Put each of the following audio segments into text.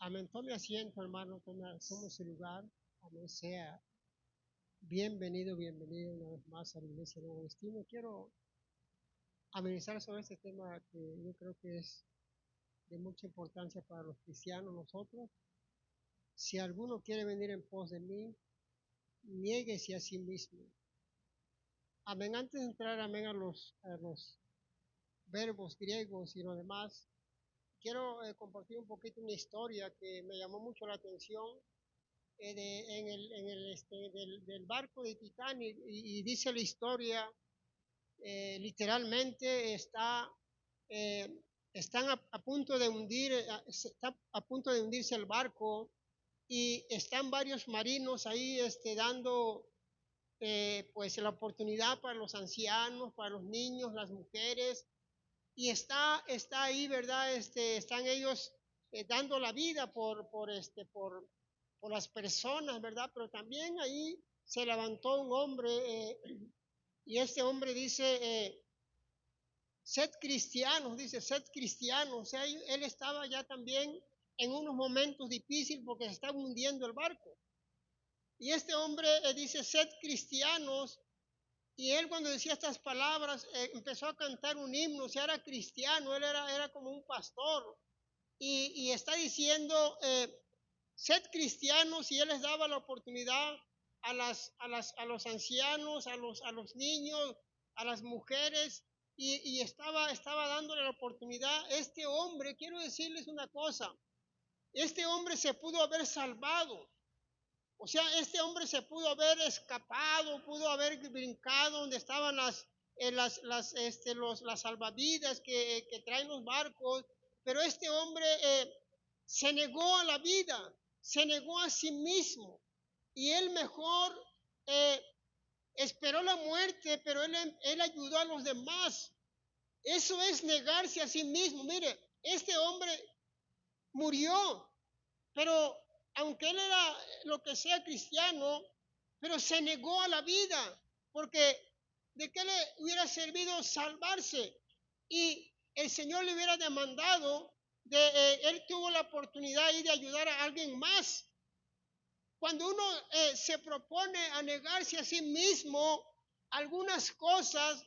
Amén. Tome asiento, hermano, tome su lugar. Amén. Sea bienvenido, bienvenido una vez más a la Iglesia Nuevo Destino. Quiero amenizar sobre este tema que yo creo que es de mucha importancia para los cristianos, nosotros. Si alguno quiere venir en pos de mí, niéguese a sí mismo. Amén. Antes de entrar, amén, a los verbos griegos y lo demás, quiero compartir un poquito una historia que me llamó mucho la atención del barco de Titanic y dice la historia, literalmente eh, están a punto de hundir, está a punto de hundirse el barco y están varios marinos ahí dando pues la oportunidad para los ancianos, para los niños, las mujeres, y está ahí, ¿verdad? Están ellos dando la vida por las personas, ¿verdad? Pero también ahí se levantó un hombre y este hombre dice, sed cristianos, dice, sed cristianos. O sea, él estaba ya también en unos momentos difíciles porque se estaba hundiendo el barco. Y este hombre dice, sed cristianos. Y él cuando decía estas palabras empezó a cantar un himno, o sea, era cristiano, él era como un pastor. Y está diciendo, sed cristianos, y él les daba la oportunidad a los ancianos, a los niños, a las mujeres, y estaba dándole la oportunidad. Este hombre, quiero decirles una cosa, este hombre se pudo haber salvado. O sea, este hombre se pudo haber escapado, pudo haber brincado donde estaban las salvavidas que traen los barcos, pero este hombre se negó a la vida, se negó a sí mismo y él mejor eh, esperó la muerte, pero él ayudó a los demás. Eso es negarse a sí mismo. Mire, este hombre murió, pero aunque él era lo que sea cristiano, pero se negó a la vida, porque ¿de qué le hubiera servido salvarse? Y el Señor le hubiera demandado, él tuvo la oportunidad ahí de ayudar a alguien más. Cuando uno se propone a negarse a sí mismo, algunas cosas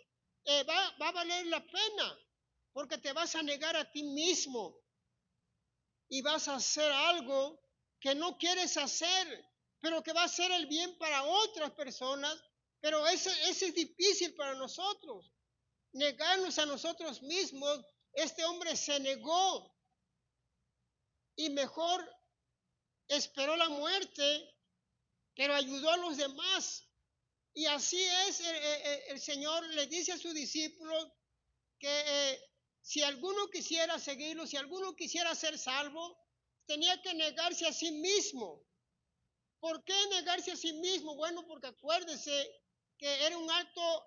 va a valer la pena, porque te vas a negar a ti mismo y vas a hacer algo que no quieres hacer, pero que va a ser el bien para otras personas, pero ese es difícil para nosotros, negarnos a nosotros mismos. Este hombre se negó y mejor esperó la muerte, pero ayudó a los demás. Y así es, el Señor le dice a sus discípulos que si alguno quisiera seguirlo, si alguno quisiera ser salvo, tenía que negarse a sí mismo. ¿Por qué negarse a sí mismo? Bueno, porque acuérdese que era un alto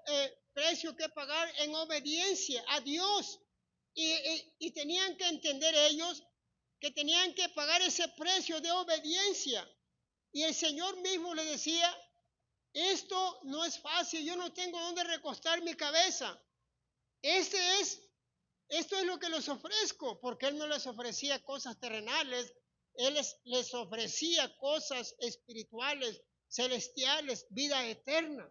precio que pagar en obediencia a Dios. Y tenían que entender ellos que tenían que pagar ese precio de obediencia. Y el Señor mismo le decía, esto no es fácil, yo no tengo dónde recostar mi cabeza. Este es Esto es lo que les ofrezco, porque Él no les ofrecía cosas terrenales, Él les ofrecía cosas espirituales, celestiales, vida eterna.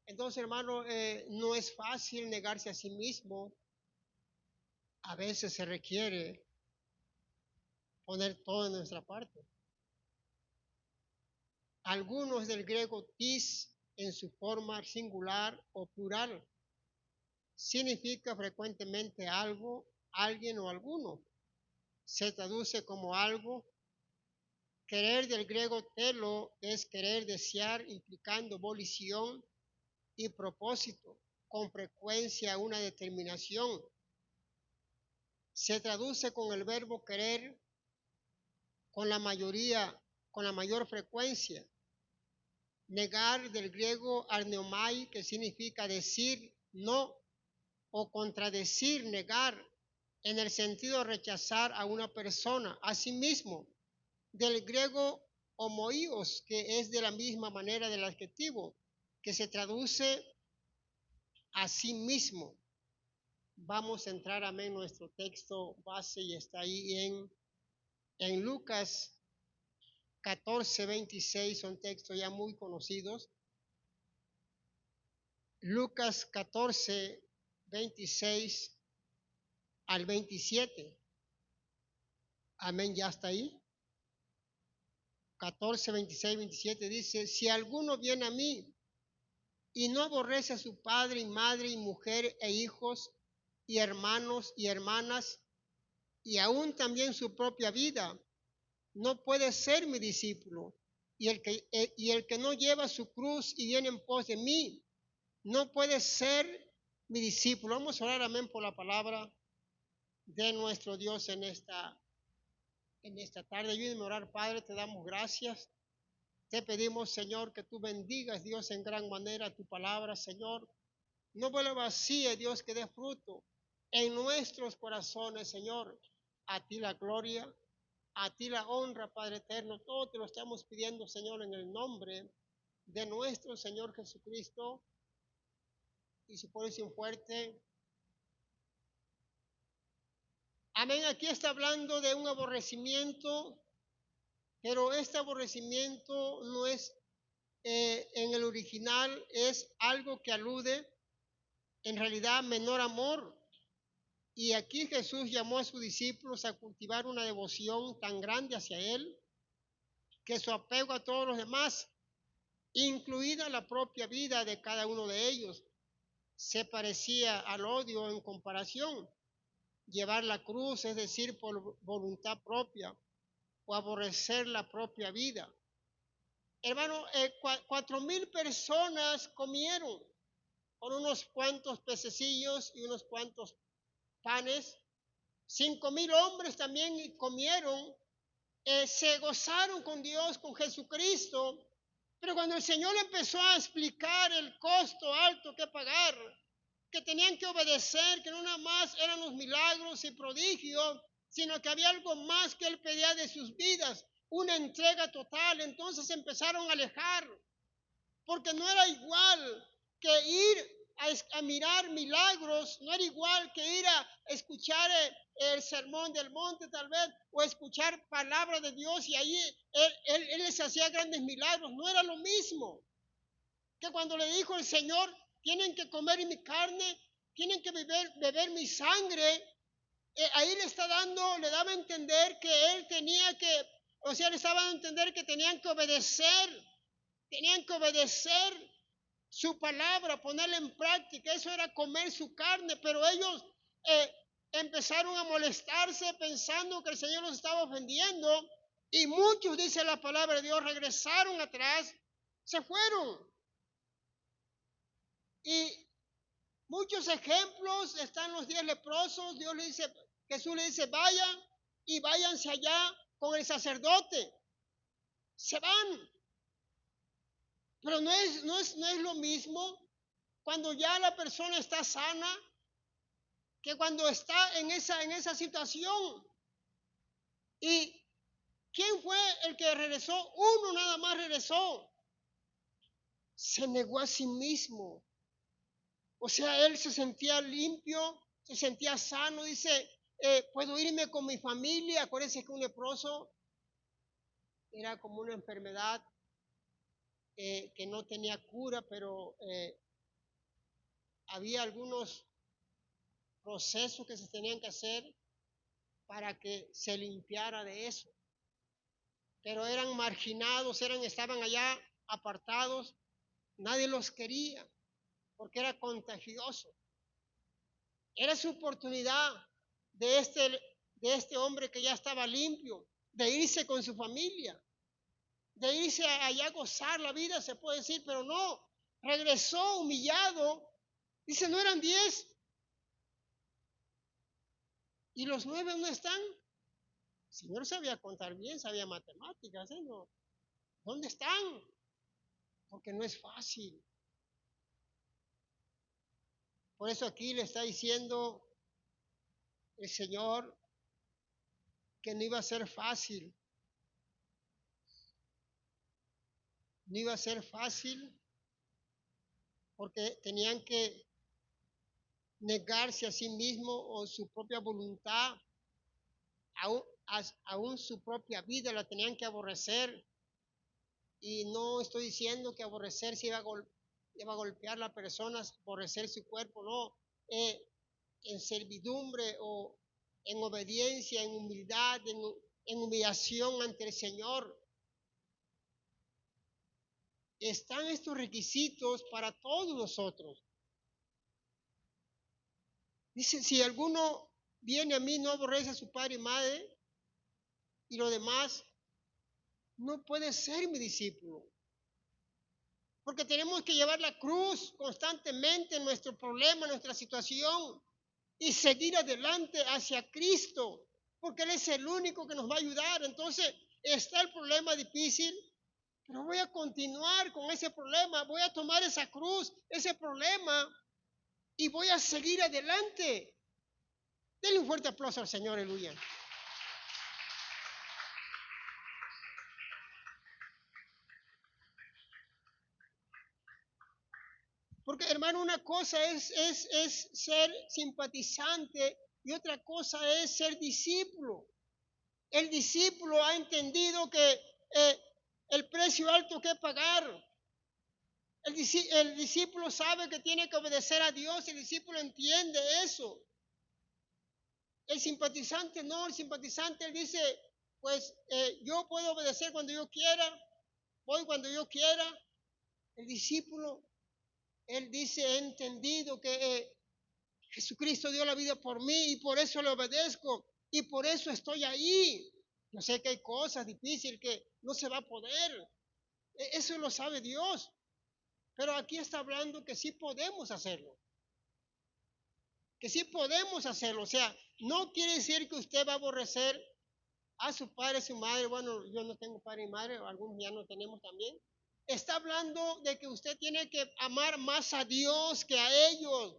Entonces, hermano, no es fácil negarse a sí mismo. A veces se requiere poner todo en nuestra parte. Algunos del griego tis en su forma singular o plural significa frecuentemente algo, alguien o alguno. Se traduce como algo. Querer del griego telo es querer, desear, implicando volición y propósito, con frecuencia una determinación. Se traduce con el verbo querer con con la mayor frecuencia. Negar del griego arneomai, que significa decir no o contradecir, negar, en el sentido de rechazar a una persona, a sí mismo. Del griego homoios, que es de la misma manera del adjetivo, que se traduce a sí mismo. Vamos a entrar, amén, nuestro texto base y está ahí en Lucas 14:26, son textos ya muy conocidos. Lucas 14:26 al 27. Amén, ya está ahí. 14:26-27 dice, si alguno viene a mí y no aborrece a su padre y madre y mujer e hijos y hermanos y hermanas y aún también su propia vida, no puede ser mi discípulo. Y el que no lleva su cruz y viene en pos de mí, no puede ser mi discípulo. Vamos a orar, amén, por la palabra de nuestro Dios en esta tarde. Ayúdame a orar, Padre, te damos gracias. Te pedimos, Señor, que tú bendigas, Dios, en gran manera tu palabra, Señor. No vuelva vacía, Dios, que dé fruto en nuestros corazones, Señor. A ti la gloria, a ti la honra, Padre eterno. Todo te lo estamos pidiendo, Señor, en el nombre de nuestro Señor Jesucristo. Y si puedes decir fuerte, amén. Aquí está hablando de un aborrecimiento, pero este aborrecimiento no es en el original, es algo que alude en realidad menor amor. Y aquí Jesús llamó a sus discípulos a cultivar una devoción tan grande hacia Él, que su apego a todos los demás, incluida la propia vida de cada uno de ellos, se parecía al odio en comparación. Llevar la cruz, es decir, por voluntad propia, o aborrecer la propia vida. Hermano, 4,000 personas comieron con unos cuantos pececillos y unos cuantos panes. 5,000 hombres también comieron, se gozaron con Dios, con Jesucristo, pero cuando el Señor empezó a explicar el costo alto que pagar, que tenían que obedecer, que no nada más eran los milagros y prodigios, sino que había algo más que Él pedía de sus vidas, una entrega total, entonces empezaron a alejar, porque no era igual que ir a mirar milagros, no era igual que ir a escuchar el sermón del monte tal vez, o escuchar palabra de Dios y ahí él les hacía grandes milagros, no era lo mismo que cuando le dijo el Señor, tienen que comer mi carne, tienen que beber mi sangre, ahí le daba a entender que él tenía que, o sea, le estaba dando a entender que tenían que obedecer su palabra, ponerla en práctica. Eso era comer su carne, pero ellos empezaron a molestarse pensando que el Señor los estaba ofendiendo y muchos, dice la palabra de Dios, regresaron atrás, se fueron. Y muchos ejemplos están los 10 leprosos. Jesús le dice, vayan y váyanse allá con el sacerdote. Se van. Pero no es lo mismo cuando ya la persona está sana que cuando está en esa situación. ¿Y quién fue el que regresó? Uno nada más regresó. Se negó a sí mismo. O sea, él se sentía limpio, se sentía sano. Dice, puedo irme con mi familia. Acuérdense que un leproso era como una enfermedad que no tenía cura, pero había algunos procesos que se tenían que hacer para que se limpiara de eso. Pero eran marginados, estaban allá apartados, nadie los quería porque era contagioso. Era su oportunidad de este hombre que ya estaba limpio, de irse con su familia, de irse allá a gozar la vida, se puede decir, pero no, regresó humillado. Dice, ¿no eran 10? ¿Y los 9 dónde están? El Señor sabía contar bien, sabía matemáticas, ¿no? ¿Dónde están? Porque no es fácil. Por eso aquí le está diciendo el Señor que no iba a ser fácil. No iba a ser fácil porque tenían que negarse a sí mismo o su propia voluntad, aún, aún su propia vida la tenían que aborrecer. Y no estoy diciendo que aborrecer se iba a golpear a la persona, aborrecer su cuerpo, no. En servidumbre o en obediencia, en humildad, en humillación ante el Señor. Están estos requisitos para todos nosotros. Dice, si alguno viene a mí, no aborrece a su padre y madre y lo demás, no puede ser mi discípulo. Porque tenemos que llevar la cruz constantemente en nuestro problema, en nuestra situación y seguir adelante hacia Cristo, porque Él es el único que nos va a ayudar. Entonces, está el problema difícil, pero voy a continuar con ese problema, voy a tomar esa cruz, ese problema, y voy a seguir adelante. Denle un fuerte aplauso al Señor, aleluya. Porque, hermano, una cosa es ser simpatizante y otra cosa es ser discípulo. El discípulo ha entendido que el precio alto que pagar. El discípulo sabe que tiene que obedecer a Dios, el discípulo entiende eso. El simpatizante no, el simpatizante él dice, pues yo puedo obedecer cuando yo quiera, voy cuando yo quiera. El discípulo, él dice, he entendido que Jesucristo dio la vida por mí y por eso le obedezco y por eso estoy ahí. Yo sé que hay cosas difíciles que no se va a poder, eso lo sabe Dios, pero aquí está hablando que sí podemos hacerlo. Que sí podemos hacerlo, o sea, no quiere decir que usted va a aborrecer a su padre, a su madre. Bueno, yo no tengo padre y madre, algunos ya no tenemos también. Está hablando de que usted tiene que amar más a Dios que a ellos,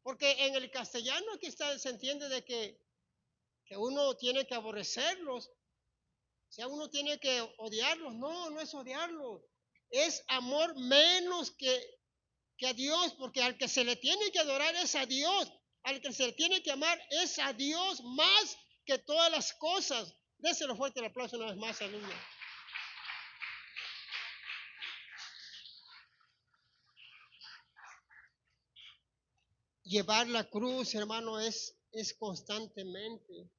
porque en el castellano aquí se entiende de que uno tiene que aborrecerlos, o sea, uno tiene que odiarlos. No, no es odiarlos, es amor menos que a Dios, porque al que se le tiene que adorar es a Dios, al que se le tiene que amar es a Dios más que todas las cosas. Déselo fuerte el aplauso una vez más, aleluya. Llevar la cruz, hermano, es constantemente.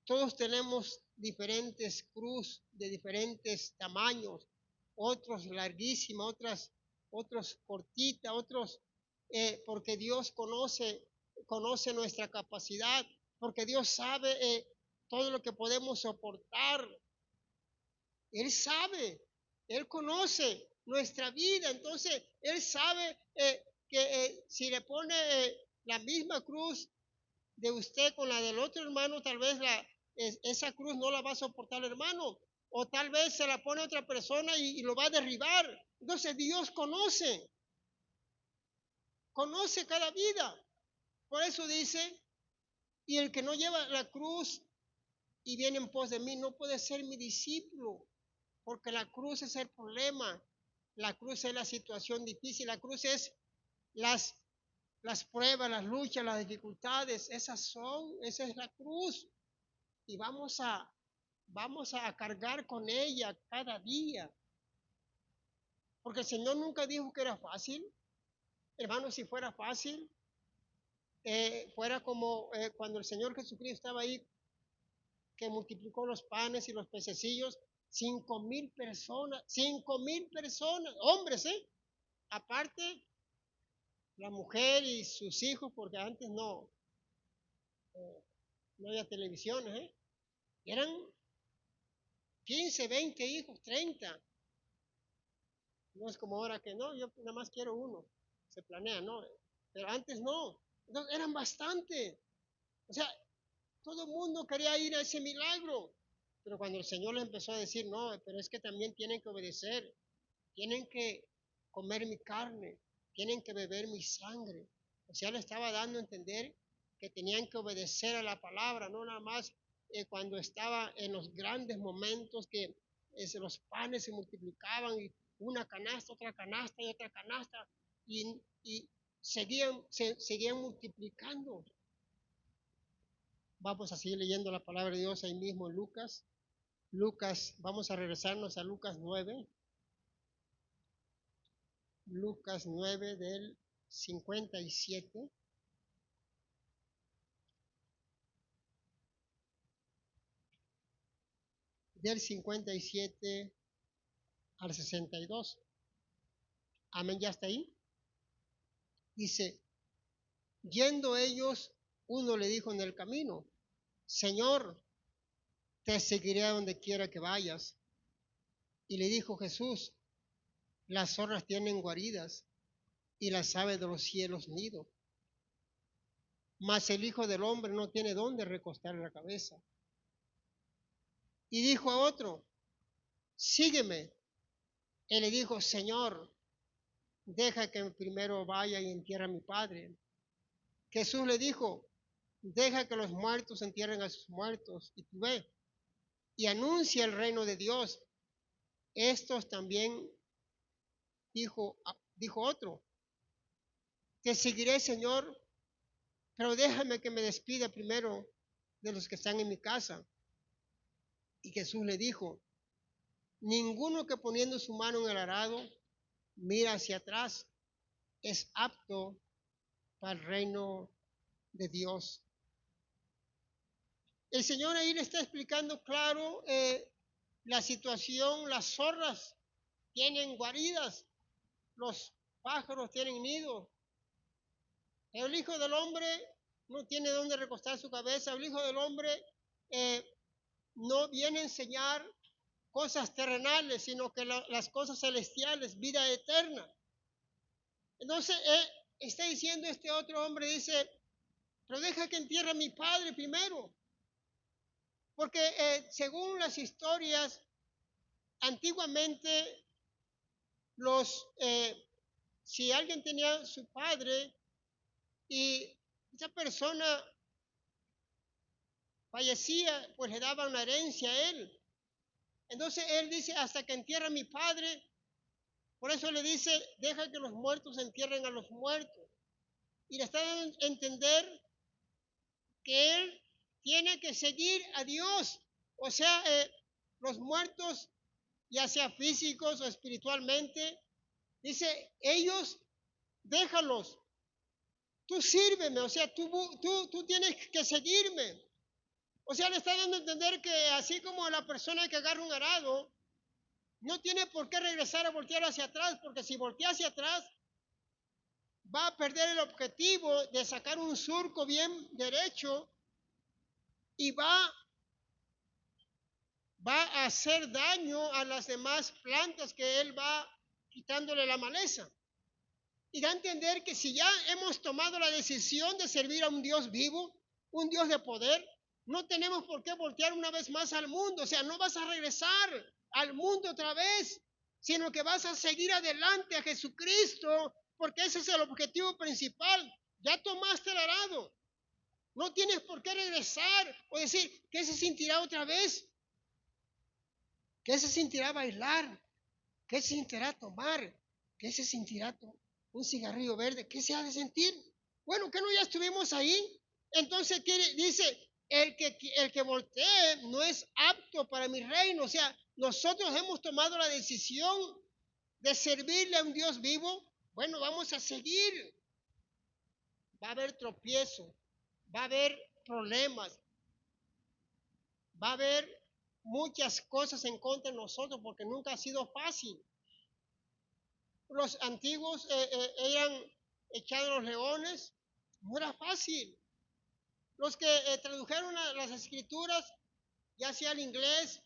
Todos tenemos diferentes cruz de diferentes tamaños, otros larguísimas, otros cortitas, otros, porque Dios conoce nuestra capacidad, porque Dios sabe todo lo que podemos soportar. Él sabe, Él conoce nuestra vida, entonces Él sabe que si le pone la misma cruz de usted con la del otro hermano, tal vez esa cruz no la va a soportar el hermano, o tal vez se la pone otra persona y lo va a derribar. Entonces Dios conoce cada vida. Por eso dice, y el que no lleva la cruz y viene en pos de mí no puede ser mi discípulo, porque la cruz es el problema, la cruz es la situación difícil, la cruz es las pruebas, las luchas, las dificultades, esa es la cruz. Y vamos a cargar con ella cada día. Porque el Señor nunca dijo que era fácil. Hermano, si fuera fácil, fuera como cuando el Señor Jesucristo estaba ahí, que multiplicó los panes y los pececillos, 5,000 personas, hombres, aparte la mujer y sus hijos, porque antes no había televisiones, eran 15, 20 hijos, 30. No es como ahora que no, yo nada más quiero uno, se planea, ¿no? Pero antes no, entonces eran bastante. O sea, todo el mundo quería ir a ese milagro, pero cuando el Señor le empezó a decir, no, pero es que también tienen que obedecer, tienen que comer mi carne, tienen que beber mi sangre. O sea, le estaba dando a entender que tenían que obedecer a la palabra, no nada más cuando estaba en los grandes momentos que los panes se multiplicaban y una canasta, otra canasta y otra canasta, y seguían multiplicando. Vamos a seguir leyendo la palabra de Dios ahí mismo en Lucas. Vamos a regresarnos a Lucas 9. Lucas 9 del 57. Del 57 al 62. Amén, ya está ahí. Dice, yendo ellos, uno le dijo en el camino, Señor, te seguiré a donde quiera que vayas. Y le dijo Jesús, las zorras tienen guaridas y las aves de los cielos nido, mas el Hijo del Hombre no tiene dónde recostar la cabeza. Y dijo a otro, sígueme. Él le dijo, Señor, deja que primero vaya y entierre a mi padre. Jesús le dijo, deja que los muertos entierren a sus muertos, y tú ve, y anuncia el reino de Dios. Estos también dijo otro, te seguiré, Señor, pero déjame que me despida primero de los que están en mi casa. Y Jesús le dijo, ninguno que poniendo su mano en el arado mira hacia atrás es apto para el reino de Dios. El Señor ahí le está explicando claro la situación. Las zorras tienen guaridas, los pájaros tienen nidos. El Hijo del Hombre no tiene dónde recostar su cabeza. El Hijo del Hombre no viene a enseñar cosas terrenales, sino que las cosas celestiales, vida eterna. Entonces, está diciendo este otro hombre, dice, pero deja que entierre a mi padre primero. Porque según las historias, antiguamente, si alguien tenía su padre y esa persona fallecía, pues le daban una herencia a él. Entonces él dice, hasta que entierre a mi padre, por eso le dice, deja que los muertos entierren a los muertos. Y le está dando a entender que él tiene que seguir a Dios. O sea, los muertos, ya sea físicos o espiritualmente, dice, ellos, déjalos. Tú sírveme, o sea, tú tienes que seguirme. O sea, le está dando a entender que así como la persona que agarra un arado, no tiene por qué regresar a voltear hacia atrás, porque si voltea hacia atrás, va a perder el objetivo de sacar un surco bien derecho y va a hacer daño a las demás plantas que él va quitándole la maleza. Y da a entender que si ya hemos tomado la decisión de servir a un Dios vivo, un Dios de poder, no tenemos por qué voltear una vez más al mundo. O sea, no vas a regresar al mundo otra vez, sino que vas a seguir adelante a Jesucristo, porque ese es el objetivo principal. Ya tomaste el arado. No tienes por qué regresar o decir, ¿qué se sentirá otra vez? ¿Qué se sentirá bailar? ¿Qué se sentirá tomar? ¿Qué se sentirá un cigarrillo verde? ¿Qué se ha de sentir? Bueno, que no ya estuvimos ahí. Entonces dice, el que voltee no es apto para mi reino. O sea, nosotros hemos tomado la decisión de servirle a un Dios vivo. Bueno, vamos a seguir. Va a haber tropiezo, va a haber problemas, va a haber muchas cosas en contra de nosotros porque nunca ha sido fácil. Los antiguos eran echados a los leones, no era fácil. Los que tradujeron las escrituras, ya sea al inglés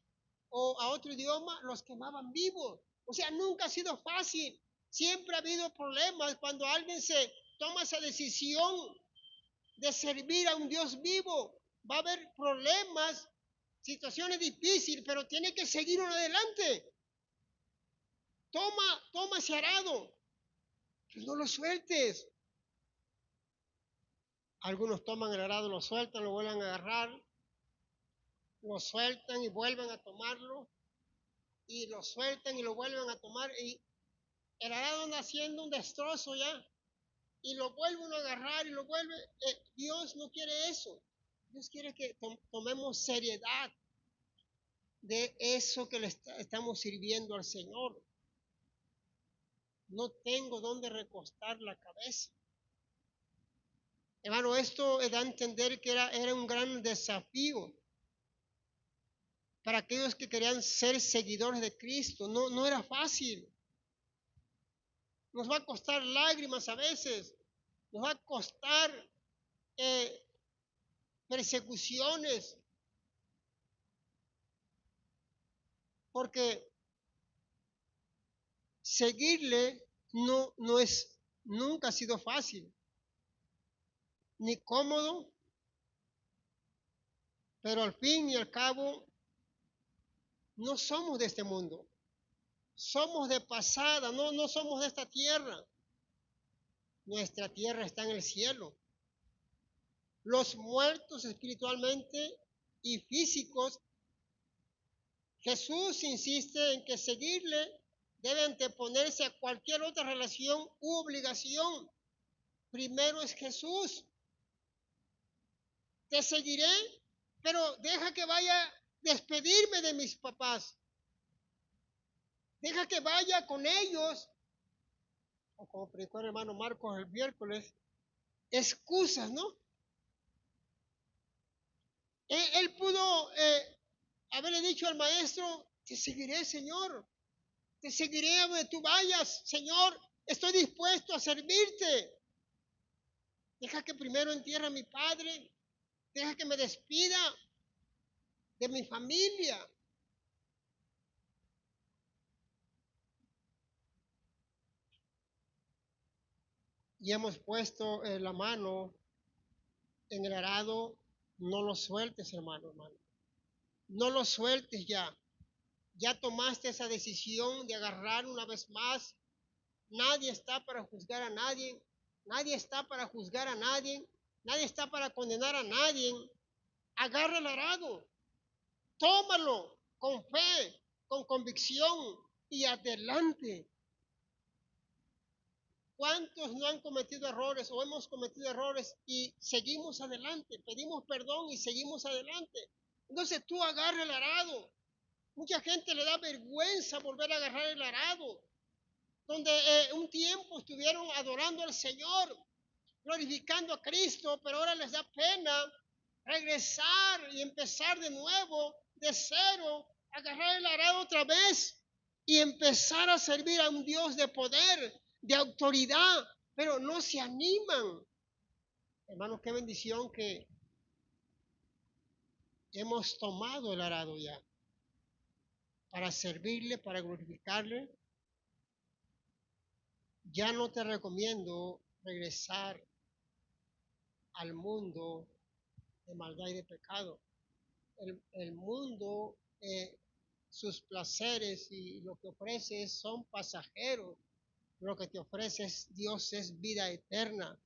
o a otro idioma, los quemaban vivos. O sea, nunca ha sido fácil. Siempre ha habido problemas cuando alguien se toma esa decisión de servir a un Dios vivo. Va a haber problemas, situaciones difíciles, pero tiene que seguir uno adelante. Toma ese arado, pero no lo sueltes. Algunos toman el arado, lo sueltan, lo vuelven a agarrar, lo sueltan y vuelven a tomarlo, y lo sueltan y lo vuelven a tomar, y el arado anda haciendo un destrozo ya. y lo vuelve uno a agarrar y lo vuelve. Dios no quiere eso. Dios quiere que tomemos seriedad de eso que le estamos sirviendo al Señor. No tengo dónde recostar la cabeza. Hermano, esto da a entender que era un gran desafío para aquellos que querían ser seguidores de Cristo. No era fácil. Nos va a costar lágrimas a veces. Nos va a costar persecuciones. Porque seguirle nunca ha sido fácil, ni cómodo, pero al fin y al cabo no somos de este mundo. Somos de pasada, no somos de esta tierra. Nuestra tierra está en el cielo. Los muertos espiritualmente y físicos, Jesús insiste en que seguirle debe anteponerse a cualquier otra relación u obligación. Primero es Jesús. Te seguiré, pero deja que vaya a despedirme de mis papás. Deja que vaya con ellos. O como predicó el hermano Marcos el miércoles, excusas, ¿no? Él pudo haberle dicho al maestro, te seguiré, Señor. Te seguiré a donde tú vayas, Señor. Estoy dispuesto a servirte. Deja que primero entierre a mi padre. Deja que me despida de mi familia. Y hemos puesto la mano en el arado. No lo sueltes, hermano. No lo sueltes ya. Ya tomaste esa decisión de agarrar una vez más. Nadie está para juzgar a nadie. Nadie está para juzgar a nadie. Nadie está para condenar a nadie. Agarra el arado. Tómalo con fe, con convicción y adelante. ¿Cuántos no han cometido errores o hemos cometido errores y seguimos adelante? Pedimos perdón y seguimos adelante. Entonces tú agarra el arado. Mucha gente le da vergüenza volver a agarrar el arado. Donde un tiempo estuvieron adorando al Señor, glorificando a Cristo, pero ahora les da pena regresar y empezar de nuevo, de cero, agarrar el arado otra vez y empezar a servir a un Dios de poder, de autoridad, pero no se animan. Hermanos, qué bendición que hemos tomado el arado ya para servirle, para glorificarle. Ya no te recomiendo regresar al mundo de maldad y de pecado. El mundo, sus placeres y lo que ofrece son pasajeros. Lo que te ofrece Dios es vida eterna.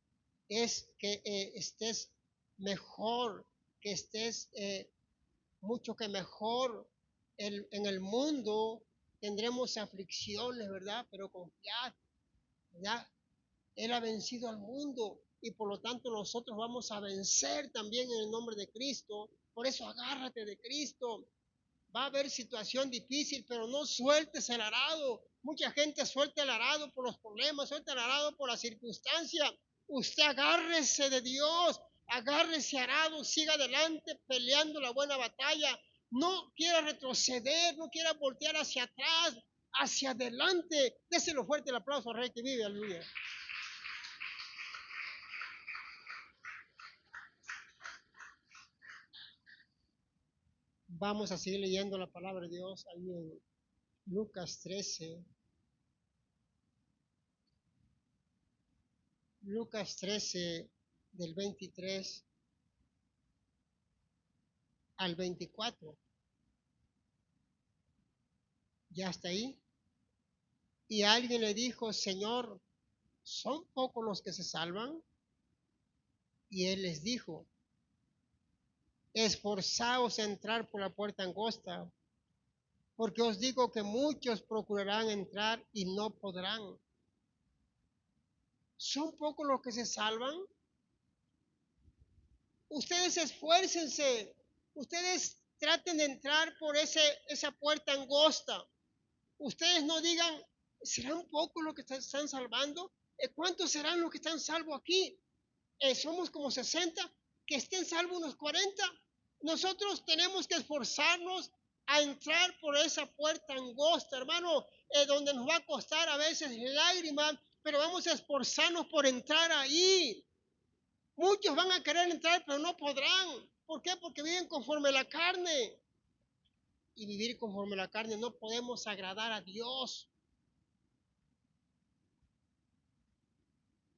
Es que estés mejor, que estés mucho que mejor. En el mundo tendremos aflicciones, ¿verdad? Pero confiad, ¿verdad? Él ha vencido al mundo y por lo tanto nosotros vamos a vencer también en el nombre de Cristo. Por eso agárrate de Cristo. Va a haber situación difícil, pero no sueltes el arado. Mucha gente suelta el arado por los problemas, suelta el arado por la circunstancia. Usted agárrese de Dios, agárrese arado, siga adelante peleando la buena batalla. No quiera retroceder, no quiera voltear hacia atrás, hacia adelante. Déselo fuerte el aplauso al Rey que vive, aleluya. Vamos a seguir leyendo la palabra de Dios ahí en Lucas 13. Lucas 13 del 23 al 24. Ya está ahí. Y alguien le dijo, Señor, ¿son pocos los que se salvan? Y él les dijo, esforzaos a entrar por la puerta angosta, porque os digo que muchos procurarán entrar y no podrán. ¿Son pocos los que se salvan? Ustedes esfuércense, ustedes traten de entrar por esa puerta angosta. Ustedes no digan, ¿serán pocos los que están salvando? ¿Cuántos serán los que están salvos aquí? Somos como 60, que estén salvos unos 40. Nosotros tenemos que esforzarnos a entrar por esa puerta angosta, hermano, donde nos va a costar a veces lágrimas, pero vamos a esforzarnos por entrar ahí. Muchos van a querer entrar, pero no podrán. ¿Por qué? Porque viven conforme a la carne. Y vivir conforme a la carne no podemos agradar a Dios.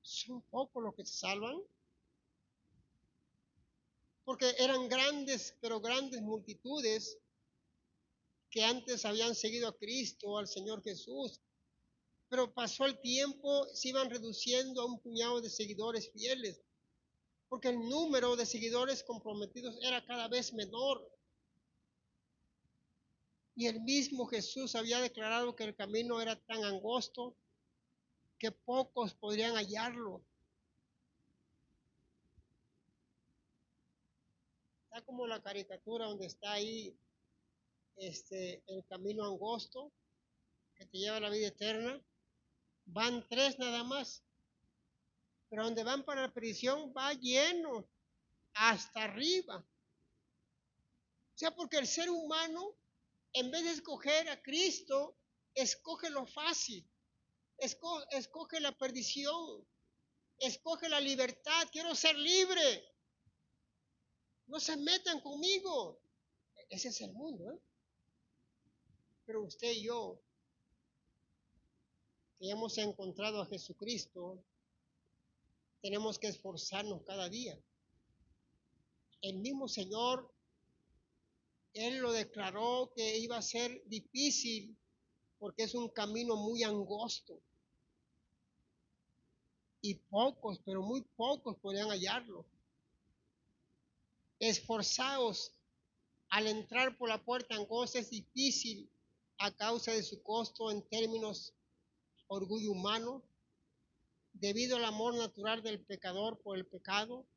Son pocos los que se salvan. Porque eran grandes, pero grandes multitudes que antes habían seguido a Cristo, al Señor Jesús. Pero pasó el tiempo, se iban reduciendo a un puñado de seguidores fieles. Porque el número de seguidores comprometidos era cada vez menor. Y el mismo Jesús había declarado que el camino era tan angosto que pocos podrían hallarlo. Está como la caricatura donde está ahí el camino angosto que te lleva a la vida eterna. Van 3 nada más, pero donde van para la perdición va lleno hasta arriba. O sea, porque el ser humano, en vez de escoger a Cristo, escoge lo fácil, escoge la perdición, escoge la libertad. Quiero ser libre, no se metan conmigo. Ese es el mundo, ¿eh? Pero usted y yo, que hemos encontrado a Jesucristo, tenemos que esforzarnos cada día. El mismo Señor, Él lo declaró que iba a ser difícil porque es un camino muy angosto. Y pocos, pero muy pocos podrían hallarlo. Esforzaos al entrar por la puerta angosta es difícil a causa de su costo en términos orgullo humano, debido al amor natural del pecador por el pecado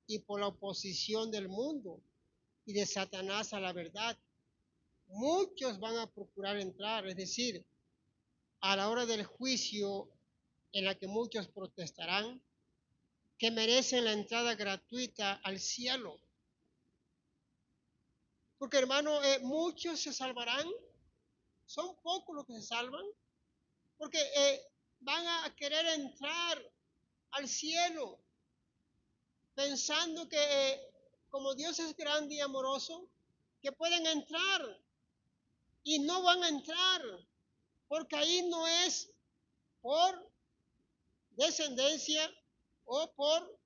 y por la oposición del mundo y de Satanás a la verdad. Muchos van a procurar entrar, es decir, a la hora del juicio en la que muchos protestarán, que merecen la entrada gratuita al cielo. Porque hermano, muchos se salvarán, son pocos los que se salvan, porque van a querer entrar al cielo pensando que como Dios es grande y amoroso, que pueden entrar y no van a entrar, porque ahí no es por descendencia o por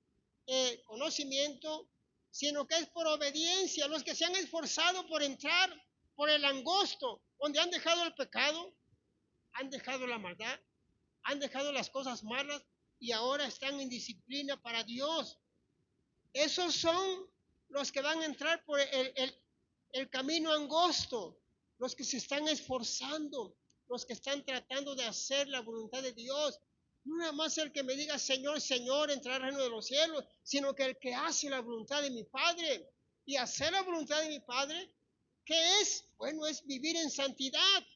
conocimiento, sino que es por obediencia. Los que se han esforzado por entrar por el angosto, donde han dejado el pecado, han dejado la maldad, han dejado las cosas malas y ahora están en disciplina para Dios. Esos son los que van a entrar por el camino angosto, los que se están esforzando, los que están tratando de hacer la voluntad de Dios. No nada más el que me diga Señor, Señor, entrar al reino de los cielos, sino que el que hace la voluntad de mi Padre. Y hacer la voluntad de mi Padre, ¿qué es? Bueno, es vivir en santidad.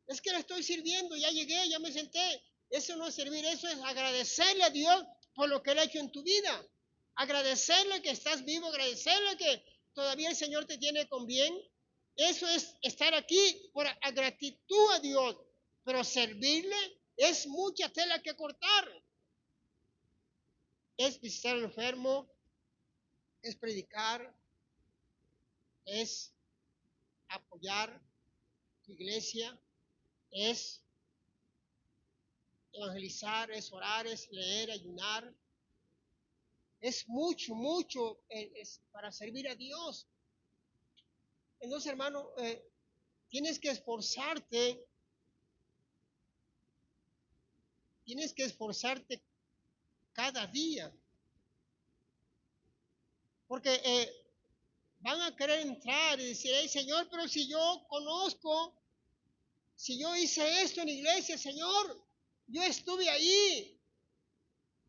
Es que le estoy sirviendo, ya llegué, ya me senté. Eso no es servir, eso es agradecerle a Dios por lo que Él ha hecho en tu vida. Agradecerle que estás vivo, agradecerle que todavía el Señor te tiene con bien. Eso es estar aquí por gratitud a Dios. Pero servirle es mucha tela que cortar. Es visitar al enfermo, es predicar, es apoyar tu iglesia, es evangelizar, es orar, es leer, ayunar. Es mucho, mucho para servir a Dios. Entonces, hermano, tienes que esforzarte cada día. Porque van a querer entrar y decir, hey, Señor, pero si yo conozco, si yo hice esto en la iglesia, Señor, yo estuve ahí.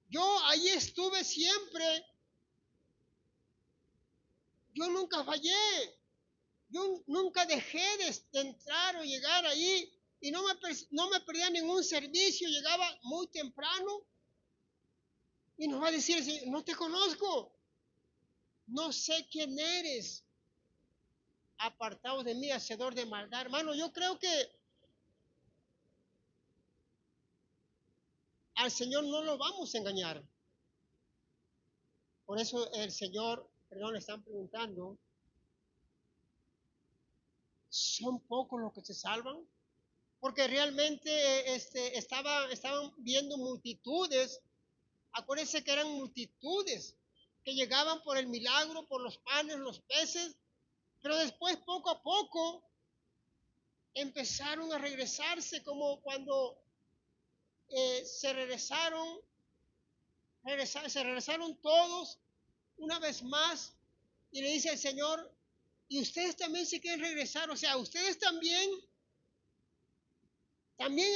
Yo ahí estuve siempre, yo nunca fallé, yo nunca dejé de entrar o llegar ahí y no me perdía ningún servicio, llegaba muy temprano y nos va a decir el Señor, no te conozco, no sé quién eres, apartado de mí, hacedor de maldad. Hermano, yo creo que al Señor no lo vamos a engañar. Por eso el Señor, perdón, le están preguntando, ¿son pocos los que se salvan? Porque realmente estaban viendo multitudes, acuérdense que eran multitudes que llegaban por el milagro, por los panes, los peces, pero después poco a poco empezaron a regresarse como cuando se regresaron todos una vez más y le dice el Señor, y ustedes también se quieren regresar, o sea, ustedes también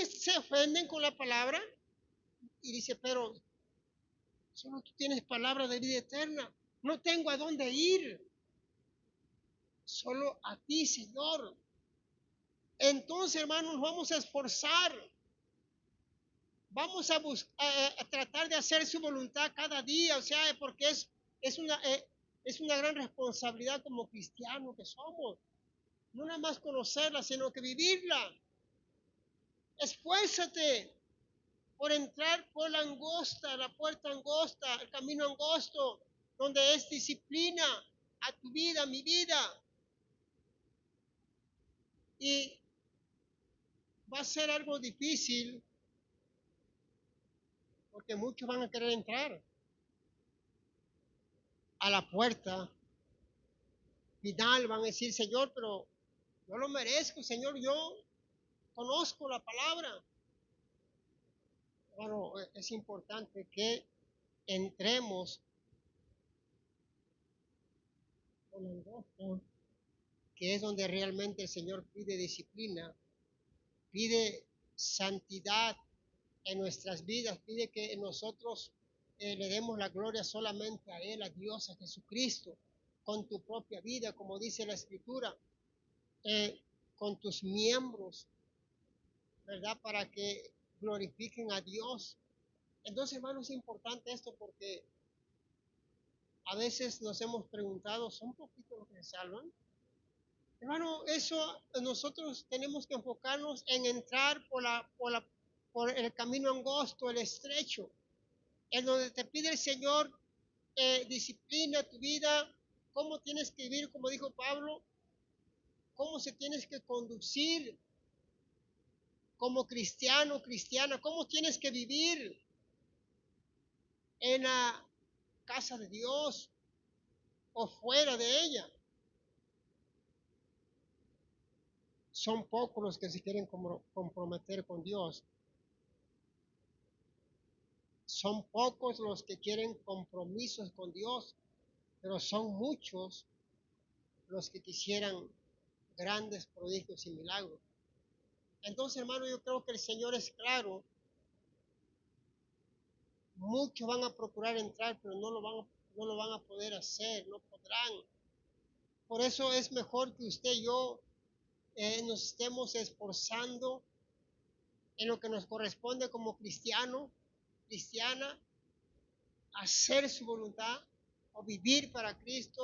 se ofenden con la palabra y dice, pero solo tú tienes palabra de vida eterna, no tengo a dónde ir, solo a ti, Señor. Entonces, hermanos, nos vamos a esforzar, vamos a tratar de hacer su voluntad cada día, o sea, porque es una gran responsabilidad como cristianos que somos, no nada más conocerla, sino que vivirla. Esfuérzate por entrar por la angosta, la puerta angosta, el camino angosto, donde es disciplina a tu vida, a mi vida. Y va a ser algo difícil porque muchos van a querer entrar a la puerta final, van a decir, Señor, pero yo lo merezco, Señor, yo conozco la palabra. Bueno, es importante que entremos con la angosta, que es donde realmente el Señor pide disciplina, pide santidad en nuestras vidas, pide que nosotros le demos la gloria solamente a Él, a Dios, a Jesucristo, con tu propia vida, como dice la Escritura, con tus miembros, ¿verdad? Para que glorifiquen a Dios. Entonces, hermano, es importante esto porque a veces nos hemos preguntado, ¿son poquitos los que se salvan? Hermano, eso nosotros tenemos que enfocarnos en entrar por el camino angosto, el estrecho, en donde te pide el Señor disciplina tu vida, cómo tienes que vivir, como dijo Pablo, cómo se tienes que conducir como cristiano, cristiana, cómo tienes que vivir en la casa de Dios o fuera de ella. Son pocos los que se quieren comprometer con Dios. Son pocos los que quieren compromisos con Dios, pero son muchos los que quisieran grandes prodigios y milagros. Entonces, hermano, yo creo que el Señor es claro. Muchos van a procurar entrar, pero no lo van a poder hacer, no podrán. Por eso es mejor que usted y yo nos estemos esforzando en lo que nos corresponde como cristiano, cristiana, hacer su voluntad o vivir para Cristo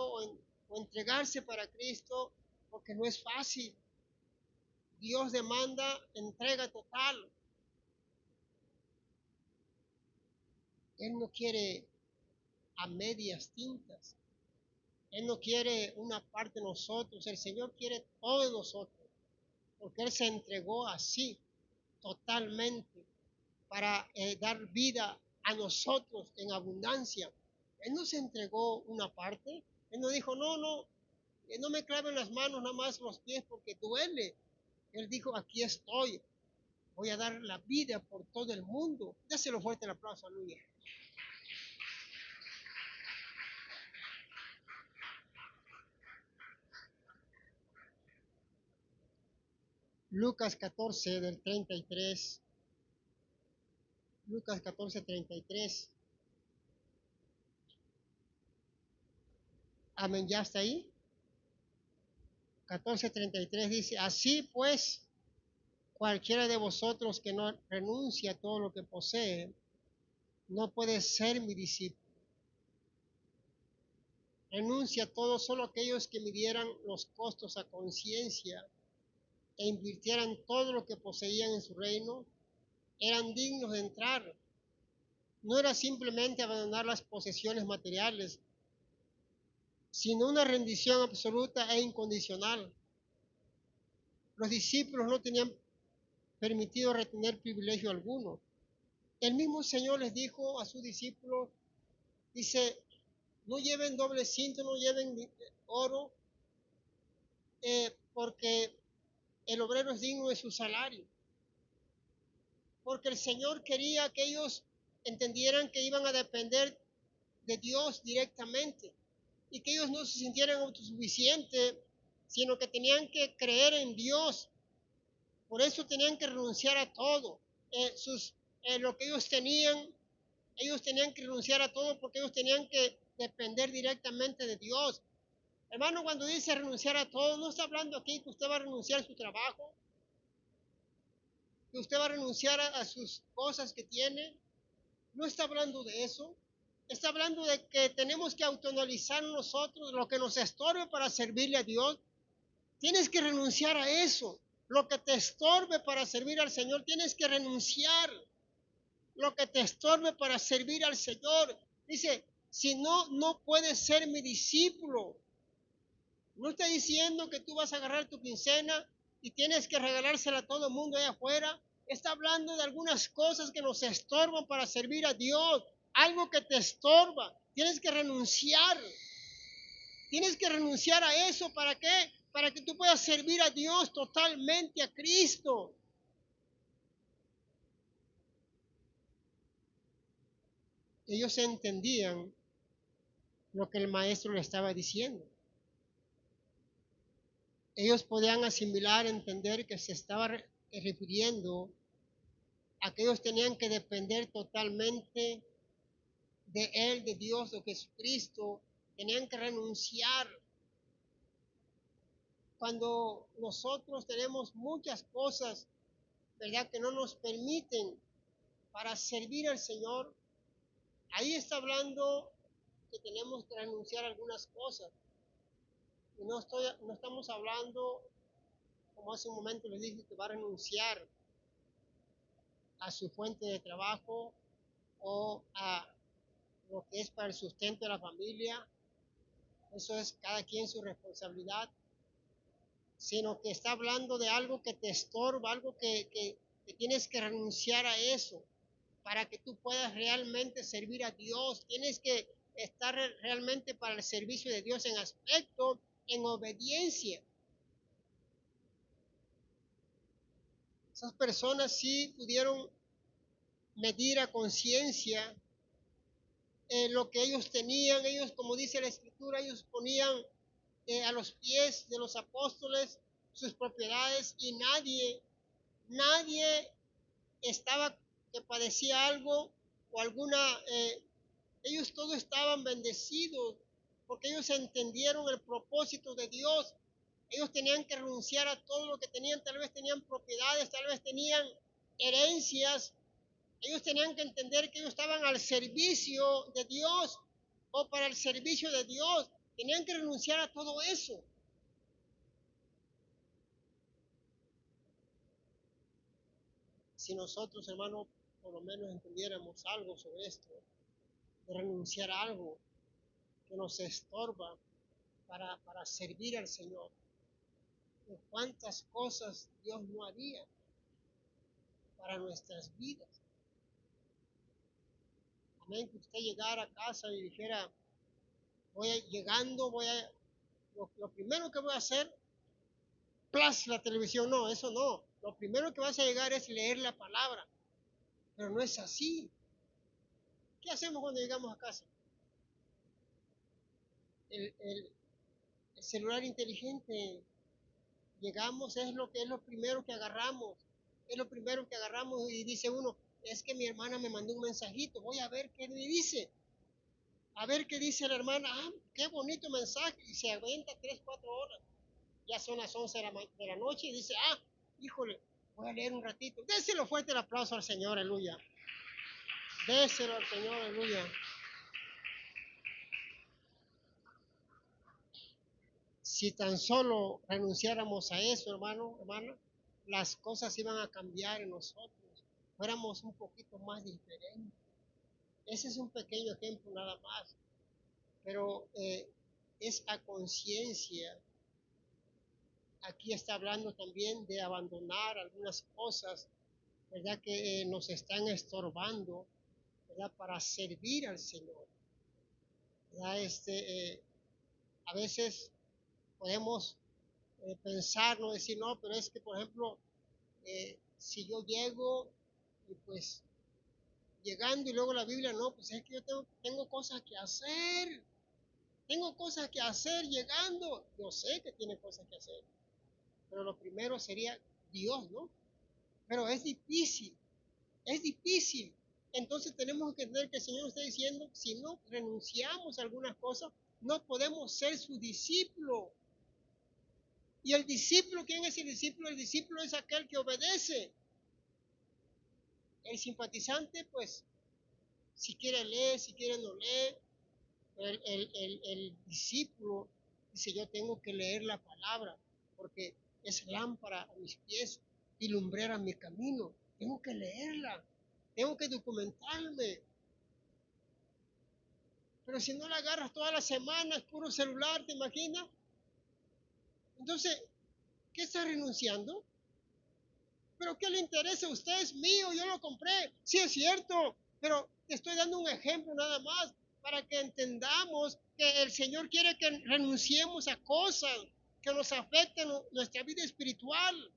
o entregarse para Cristo, porque no es fácil. Dios demanda entrega total. Él no quiere a medias tintas. Él no quiere una parte de nosotros. El Señor quiere todo de nosotros. Porque Él se entregó así, totalmente, para dar vida a nosotros en abundancia. Él no se entregó una parte. Él no dijo, no me claven las manos, nada más los pies porque duele. Él dijo, aquí estoy. Voy a dar la vida por todo el mundo. Déselo fuerte el aplauso, aleluya. Lucas 14 del 33. Lucas 14, 33. Amén, ya está ahí. 14:33 dice, así pues, cualquiera de vosotros que no renuncia a todo lo que posee, no puede ser mi discípulo. Renuncia a todo, solo aquellos que midieran los costos a conciencia e invirtieran todo lo que poseían en su reino, eran dignos de entrar. No era simplemente abandonar las posesiones materiales, sino una rendición absoluta e incondicional. Los discípulos no tenían permitido retener privilegio alguno. El mismo Señor les dijo a sus discípulos, dice, no lleven doble cinto, no lleven oro, porque el obrero es digno de su salario. Porque el Señor quería que ellos entendieran que iban a depender de Dios directamente y que ellos no se sintieran autosuficientes, sino que tenían que creer en Dios. Por eso tenían que renunciar a todo. Lo que ellos tenían que renunciar a todo porque ellos tenían que depender directamente de Dios. Hermano, cuando dice renunciar a todo, no está hablando aquí que usted va a renunciar a su trabajo, que usted va a renunciar a sus cosas que tiene. No está hablando de eso. Está hablando de que tenemos que autoanalizar nosotros lo que nos estorbe para servirle a Dios. Tienes que renunciar a eso. Lo que te estorbe para servir al Señor, tienes que renunciar. Lo que te estorbe para servir al Señor. Dice, si no, no puedes ser mi discípulo. No está diciendo que tú vas a agarrar tu quincena y tienes que regalársela a todo el mundo allá afuera. Está hablando de algunas cosas que nos estorban para servir a Dios. Algo que te estorba. Tienes que renunciar. Tienes que renunciar a eso. ¿Para qué? Para que tú puedas servir a Dios totalmente, a Cristo. Ellos entendían lo que el maestro le estaba diciendo. Ellos podían asimilar, entender que se estaba refiriendo a que ellos tenían que depender totalmente de Él, de Dios, de Jesucristo. Tenían que renunciar. Cuando nosotros tenemos muchas cosas, ¿verdad?, que no nos permiten para servir al Señor, ahí está hablando que tenemos que renunciar a algunas cosas. Y no estamos hablando, como hace un momento les dije, que va a renunciar a su fuente de trabajo o a lo que es para el sustento de la familia. Eso es cada quien su responsabilidad. Sino que está hablando de algo que te estorba, algo que tienes que renunciar a eso para que tú puedas realmente servir a Dios. Tienes que estar realmente para el servicio de Dios en aspecto, en obediencia. Esas personas sí pudieron medir a conciencia lo que ellos tenían. Ellos, como dice la Escritura, ellos ponían a los pies de los apóstoles sus propiedades y nadie estaba que padecía algo o alguna, ellos todos estaban bendecidos porque ellos entendieron el propósito de Dios. Ellos tenían que renunciar a todo lo que tenían, tal vez tenían propiedades, tal vez tenían herencias. Ellos tenían que entender que ellos estaban al servicio de Dios o para el servicio de Dios. Tenían que renunciar a todo eso. Si nosotros, hermanos, por lo menos entendiéramos algo sobre esto, de renunciar a algo que nos estorba para servir al Señor, de cuántas cosas Dios no haría para nuestras vidas. Amén, que usted llegara a casa y dijera, lo primero que voy a hacer, plus la televisión. No, eso no. Lo primero que vas a llegar es leer la palabra. Pero no es así. ¿Qué hacemos cuando llegamos a casa? El celular inteligente. Llegamos, es lo primero que agarramos. Es lo primero que agarramos y dice uno, es que mi hermana me mandó un mensajito, voy a ver qué me dice. A ver qué dice la hermana. Ah, qué bonito mensaje. Y se aguanta 3, 4 horas. Ya son las 11 de la noche y dice, ah, híjole, voy a leer un ratito. Déselo fuerte el aplauso al Señor, aleluya. Déselo al Señor, aleluya. Si tan solo renunciáramos a eso, hermano, hermana, las cosas iban a cambiar en nosotros. Fuéramos un poquito más diferentes. Ese es un pequeño ejemplo nada más, pero es a conciencia. Aquí está hablando también de abandonar algunas cosas, ¿verdad? Que nos están estorbando, ¿verdad? Para servir al Señor, ¿verdad? A veces podemos pensar, no decir, no, pero es que, por ejemplo, si yo llego y pues llegando y luego la Biblia, no, pues es que yo tengo cosas que hacer, tengo cosas que hacer llegando, yo sé que tiene cosas que hacer, pero lo primero sería Dios, ¿no? Pero es difícil, es difícil. Entonces tenemos que entender que el Señor está diciendo, si no renunciamos a algunas cosas, no podemos ser su discípulo. Y el discípulo, ¿quién es el discípulo? El discípulo es aquel que obedece. El simpatizante, pues, si quiere lee, si quiere no lee. El discípulo dice, yo tengo que leer la palabra, porque es lámpara a mis pies y lumbrera mi camino. Tengo que leerla, tengo que documentarme. Pero si no la agarras toda la semana, es puro celular, ¿te imaginas? Entonces, ¿qué está renunciando? ¿Pero qué le interesa a usted? Es mío, yo lo compré. Sí, es cierto, pero te estoy dando un ejemplo nada más para que entendamos que el Señor quiere que renunciemos a cosas que nos afecten nuestra vida espiritual.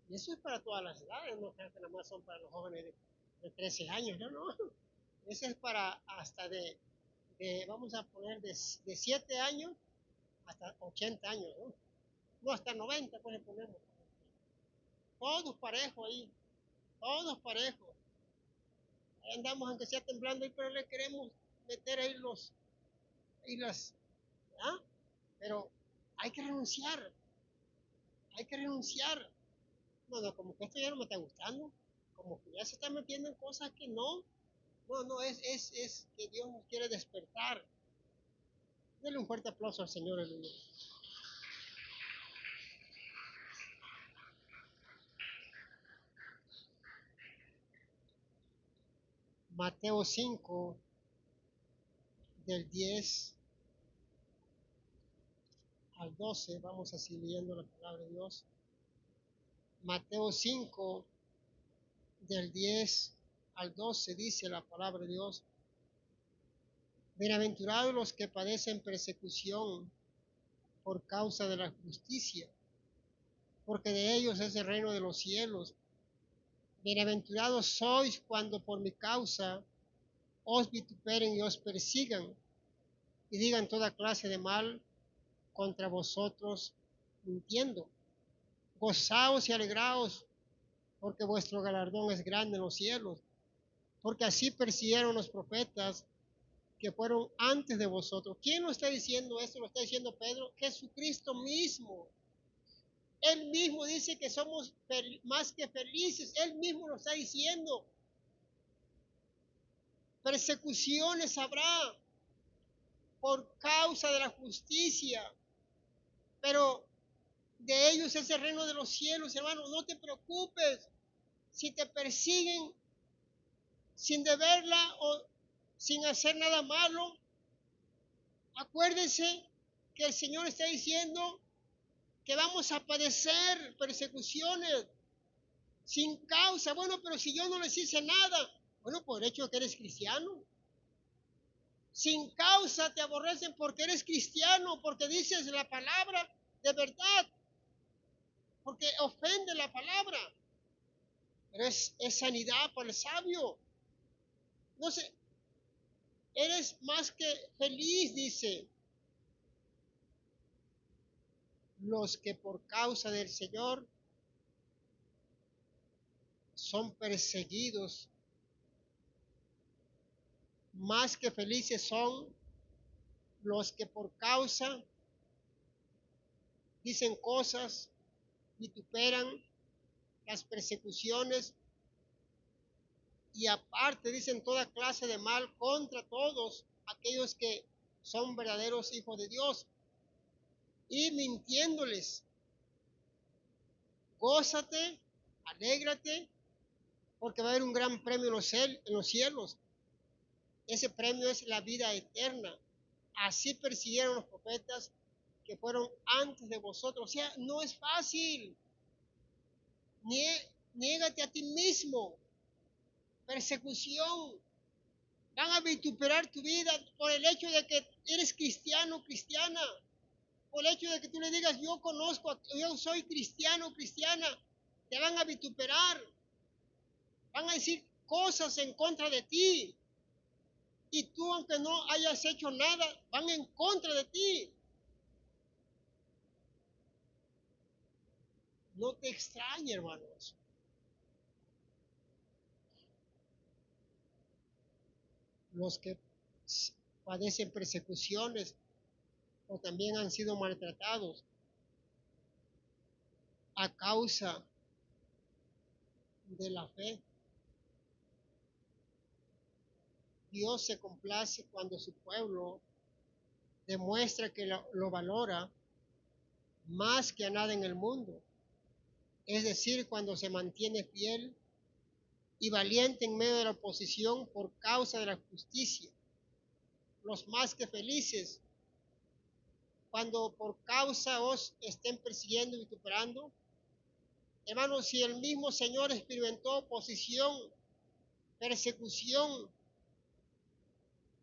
Y eso es para todas las edades, no creo que nada más son para los jóvenes de 13 años, no, no. Eso es para hasta vamos a poner, de 7 años hasta 80 años, ¿no? No, hasta 90, pues le ponemos. Todos parejos ahí, todos parejos. Ahí andamos, aunque sea temblando, pero le queremos meter ahí las, ¿ah? Pero hay que renunciar, hay que renunciar. No, no, como que esto ya no me está gustando, como que ya se está metiendo en cosas que no. No, no, es que Dios nos quiere despertar. Dele un fuerte aplauso al Señor, aleluya. Mateo 5, del 10 al 12, vamos a seguir leyendo la palabra de Dios. Mateo 5, del 10 al 12, dice la palabra de Dios. Bienaventurados los que padecen persecución por causa de la justicia, porque de ellos es el reino de los cielos. Bienaventurados sois cuando por mi causa os vituperen y os persigan y digan toda clase de mal contra vosotros mintiendo. Gozaos y alegraos, porque vuestro galardón es grande en los cielos, porque así persiguieron los profetas que fueron antes de vosotros. ¿Quién lo está diciendo esto? Lo está diciendo Pedro, Jesucristo mismo. Él mismo dice que somos más que felices. Él mismo lo está diciendo. Persecuciones habrá por causa de la justicia, pero de ellos es el reino de los cielos, hermano. No te preocupes si te persiguen sin deberla o sin hacer nada malo. Acuérdense que el Señor está diciendo que vamos a padecer persecuciones sin causa. Bueno, pero si yo no les hice nada, bueno, por el hecho de que eres cristiano. Sin causa te aborrecen porque eres cristiano, porque dices la palabra de verdad, porque ofende la palabra. Pero es sanidad para el sabio. No sé, eres más que feliz, dice. Los que por causa del Señor son perseguidos Más que felices son los que por causa dicen cosas, vituperan las persecuciones y aparte dicen toda clase de mal contra todos aquellos que son verdaderos hijos de Dios y mintiéndoles. Gózate, alégrate, porque va a haber un gran premio en los cielos. Ese premio es la vida eterna. Así persiguieron los profetas que fueron antes de vosotros. O sea, no es fácil. Niégate a ti mismo. Persecución. Van a vituperar tu vida por el hecho de que eres cristiano o cristiana. Por el hecho de que tú le digas, yo soy cristiano o cristiana. Te van a vituperar. Van a decir cosas en contra de ti. Y tú, aunque no hayas hecho nada, van en contra de ti. No te extrañe, hermanos. Los que padecen persecuciones o también han sido maltratados a causa de la fe. Dios se complace cuando su pueblo demuestra que lo valora más que a nada en el mundo. Es decir, cuando se mantiene fiel y valiente en medio de la oposición por causa de la justicia. Los más que felices cuando por causa os estén persiguiendo y vituperando. Hermanos, si el mismo Señor experimentó oposición, persecución,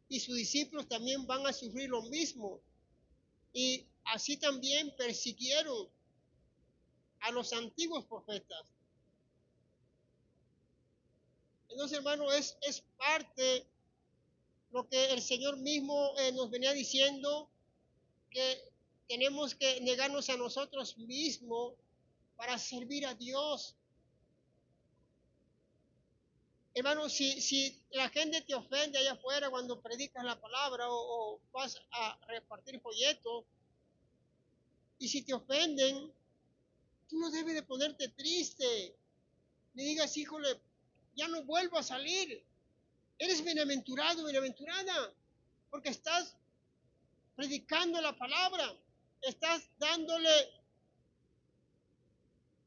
y sus discípulos también van a sufrir lo mismo. Y así también persiguieron a los antiguos profetas. Entonces, hermano, es parte lo que el Señor mismo nos venía diciendo, que tenemos que negarnos a nosotros mismos para servir a Dios. Hermano, si la gente te ofende allá afuera cuando predicas la palabra o vas a repartir folletos, y si te ofenden, tú no debes de ponerte triste, ni digas, híjole, ya no vuelvo a salir. Eres bienaventurado, bienaventurada, porque estás predicando la palabra, estás dándole